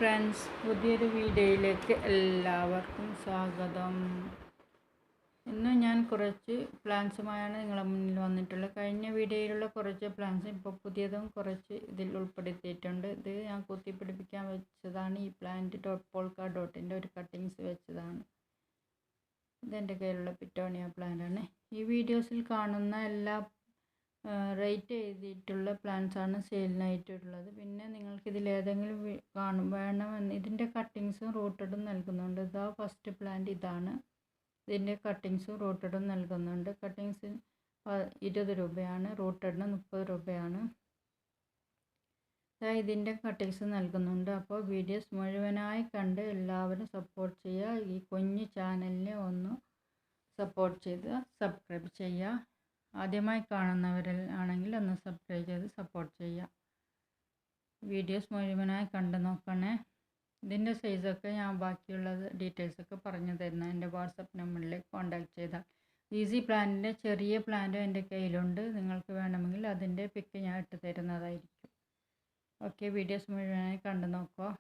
Friends, പുതിയൊരു വീഡിയോയിലേക്ക് എല്ലാവർക്കും സ്വാഗതം. ഇന്ന് ഞാൻ കുറച്ച് പ്ലാൻസുമായാണ് നിങ്ങളുടെ മുന്നിൽ വന്നിട്ടുള്ളത്. കഴിഞ്ഞ വീഡിയോയിലുള്ള കുറച്ച് പ്ലാൻസ് ഇപ്പോൾ പുതിയതും കുറച്ച് ഇതിൽ ഉൾപ്പെടുത്തിയിട്ടുണ്ട്. ഇത് ഞാൻ കുത്തിപ്പിടിപ്പിക്കാൻ വെച്ചതാണ്. ഈ പ്ലാന്റ് പോൾക്ക ഡോട്ടിൻ്റെ ഒരു കട്ടിങ്സ് വെച്ചതാണ്. ഇതെൻ്റെ കയ്യിലുള്ള പിറ്റോണിയ പ്ലാന്റാണ്. ഈ വീഡിയോസിൽ കാണുന്ന എല്ലാ റേറ്റ് എഴുതിയിട്ടുള്ള പ്ലാന്റ്സാണ് സെയിലിനായിട്ടുള്ളത്. പിന്നെ നിങ്ങൾക്കിതിൽ ഏതെങ്കിലും വേണമെന്ന് ഇതിൻ്റെ കട്ടിങ്സും റൂട്ടഡും നൽകുന്നുണ്ട്. ഇതാ ഫസ്റ്റ് പ്ലാന്റ് ഇതാണ്. ഇതിൻ്റെ കട്ടിങ്സും റൂട്ടഡും നൽകുന്നുണ്ട്. കട്ടിങ്സ് 20 രൂപയാണ്, റൂട്ടഡിന് 30 രൂപയാണ്. ഇതിൻ്റെ കട്ടിങ്സ് നൽകുന്നുണ്ട്. അപ്പോൾ വീഡിയോസ് മുഴുവനായി കണ്ട് എല്ലാവരും സപ്പോർട്ട് ചെയ്യുക. ഈ കുഞ്ഞു ചാനലിനെ ഒന്ന് സപ്പോർട്ട് ചെയ്ത് സബ്സ്ക്രൈബ് ചെയ്യുക. ആദ്യമായി കാണുന്നവരാണെങ്കിൽ ഒന്ന് സബ്സ്ക്രൈബ് ചെയ്ത് സപ്പോർട്ട് ചെയ്യുക. വീഡിയോസ് മുഴുവനായി കണ്ടു നോക്കണേ. ഇതിൻ്റെ സൈസൊക്കെ ഞാൻ ബാക്കിയുള്ളത് ഡീറ്റെയിൽസൊക്കെ പറഞ്ഞു തരുന്ന എൻ്റെ വാട്സപ്പ് നമ്പറിലേക്ക് കോൺടാക്ട് ചെയ്താൽ. ഈസി പ്ലാന്റിൻ്റെ ചെറിയ പ്ലാന്റും എൻ്റെ കയ്യിലുണ്ട്. നിങ്ങൾക്ക് വേണമെങ്കിൽ അതിൻ്റെ പിക്ക് ഞാൻ ഇട്ട് തരുന്നതായിരിക്കും. ഓക്കെ, വീഡിയോസ് മുഴുവനായി കണ്ടു നോക്കുക.